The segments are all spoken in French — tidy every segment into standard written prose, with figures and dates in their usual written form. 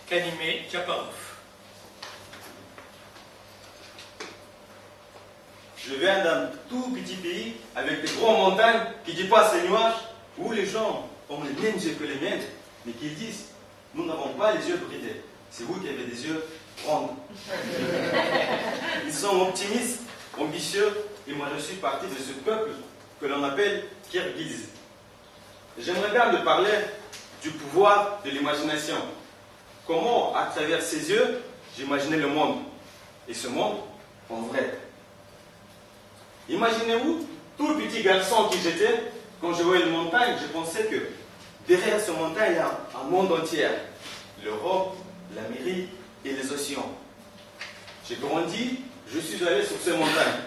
qu'Animé Chaparov. Je viens d'un tout petit pays avec des grandes montagnes qui dépassent les nuages, où les gens ont les mêmes yeux que les miennes, mais qui disent nous n'avons pas les yeux bridés, c'est vous qui avez des yeux ronds. Ils sont optimistes, ambitieux, et moi je suis parti de ce peuple que l'on appelle Kirghiz. J'aimerais bien de parler du pouvoir de l'imagination. Comment, à travers ses yeux, j'imaginais le monde, et ce monde en vrai. Imaginez-vous, tout petit garçon qui j'étais, quand je voyais les montagnes, je pensais que derrière ce montagne, il y a un monde entier. L'Europe, l'Amérique et les océans. J'ai grandi, je suis allé sur ces montagnes.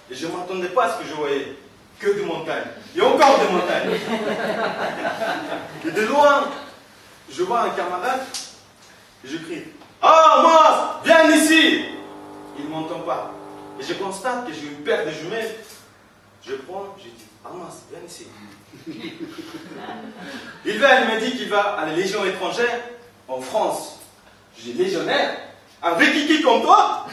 Et je ne m'attendais pas à ce que je voyais. Que des montagnes. Et encore des montagnes. Et de loin, je vois un camarade, et je crie « Ah, moi, viens ici !» Il ne m'entend pas. Et je constate que j'ai une paire de jumelles. Je prends, je dis « Ah, mince, viens ici !» Il vient, il me dit qu'il va à la Légion étrangère en France. Je dis « Légionnaire? Un rikiki comme toi ?»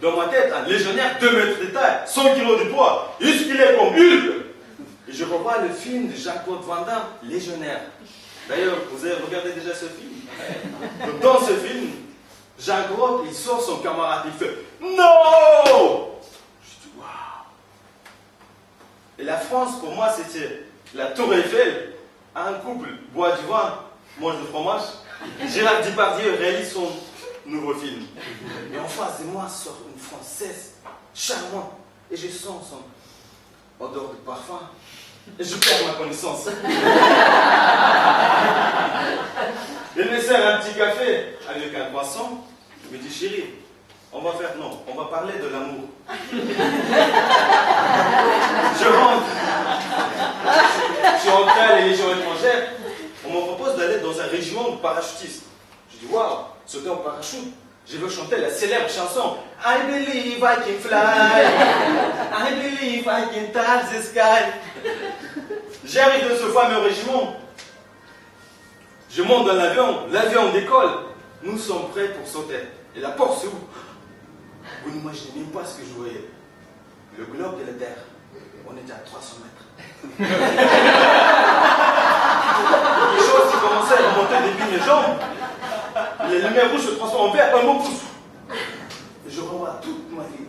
Dans ma tête, un légionnaire 2 mètres de taille, 100 kilos de poids, musclé comme Hulk. Et je revois le film de Jean-Claude Van Damme, Légionnaire. D'ailleurs, vous avez regardé déjà ce film? Donc, dans ce film, Jean-Claude, il sort son camarade, il fait « Non !» Je dis « Waouh !» Et la France, pour moi, c'était la Tour Eiffel, un couple boit du vin, mange du fromage. Gérard Depardieu réalise son nouveau film. Et en face de moi sort une Française charmante. Et je sens son odeur de parfum. Et je perds ma connaissance. Elle me sert un petit café avec un croissant. Je me dis, chérie, on va faire non, on va parler de l'amour. Je rentre. Je suis rentré à la Légion étrangère. On me propose d'aller dans un régiment de parachutistes. Je dis, waouh, sauter en parachute. Je veux chanter la célèbre chanson I believe I can fly, I believe I can touch the sky. J'arrive dans ce fameux régiment. Je monte dans l'avion décolle. Nous sommes prêts pour sauter. Et la porte s'ouvre. Vous n'imaginez même pas ce que je voyais. Le globe de la Terre. On était à 300 mètres. Quelque chose qui commençait à remonter depuis mes jambes. Les lumières rouges se transforment en vert, un mot pouce. Et je revois toute ma vie.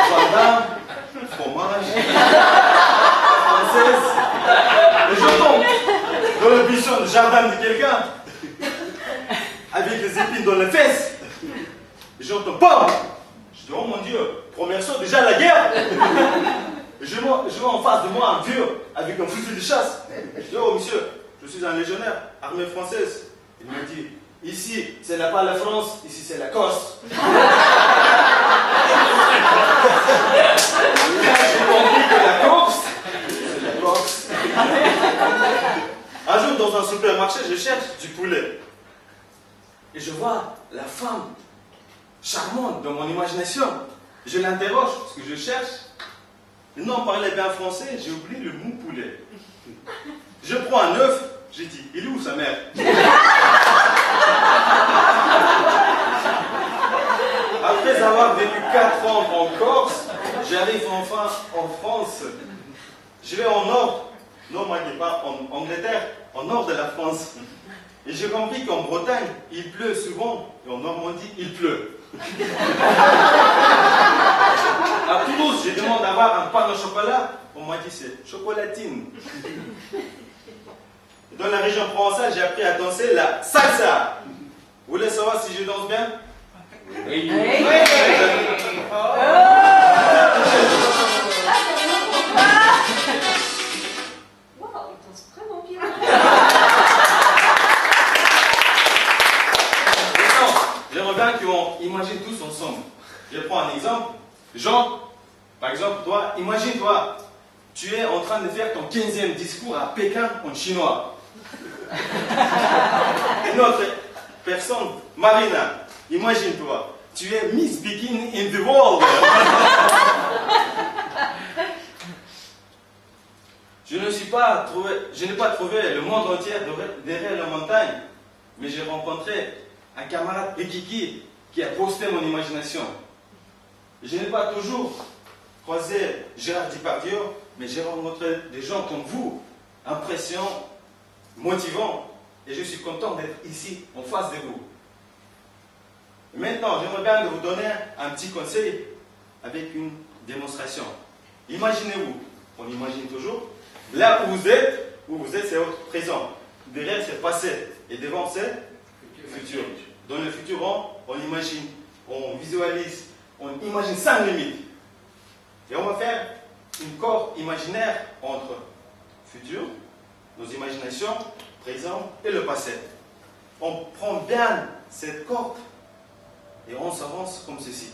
Gendarme, fromage, française. Et je tombe dans le bichon de jardin de quelqu'un, avec les épines dans les fesses. Et j'entends BAM! Je dis, oh mon Dieu, première chose, déjà la guerre. Je vois en face de moi un vieux avec un fusil de chasse. Je dis, oh monsieur, je suis un légionnaire, armée française. Il m'a dit, ici, ce n'est pas la France, ici c'est la Corse. J'ai compris que la Corse, c'est la Corse. Un jour, dans un supermarché, je cherche du poulet. Et je vois la femme charmante dans mon imagination. Je l'interroge, ce que je cherche. Le nom parlait bien français, j'ai oublié le mot poulet. Je prends un œuf, j'ai dit, il est où sa mère? Après avoir vécu 4 ans en Corse, j'arrive enfin en France. Je vais au nord, non, moi je pas en Angleterre, au nord de la France. Et j'ai compris qu'en Bretagne, il pleut souvent, et en Normandie, il pleut. À Toulouse, je demande d'avoir un pain au chocolat. On m'a dit c'est chocolatine. Dans la région provençale, j'ai appris à danser la salsa. Vous voulez savoir si je danse bien? Oui. Wow, il danse vraiment bien. J'aimerais bien qu'on imagine tous ensemble. Je prends un exemple. Jean, par exemple, toi, imagine-toi, tu es en train de faire ton 15e discours à Pékin en chinois. Une autre personne, Marina, imagine-toi, tu es Miss Bikini in the world. Je n'ai pas trouvé le monde entier derrière la montagne, mais j'ai rencontré un camarade Ekiki qui a posté mon imagination. Je n'ai pas toujours croisé Gérard Depardieu, mais j'ai rencontré des gens comme vous, impressionnants, motivants, et je suis content d'être ici, en face de vous. Maintenant, j'aimerais bien vous donner un petit conseil avec une démonstration. Imaginez-vous, on imagine toujours, là où vous êtes, c'est votre présent. Derrière, c'est passé, et devant, c'est futur. Dans le futur, on imagine, on visualise, on imagine sans limite. Et on va faire une corde imaginaire entre futur, nos imaginations, présent et le passé. On prend bien cette corde et on s'avance comme ceci.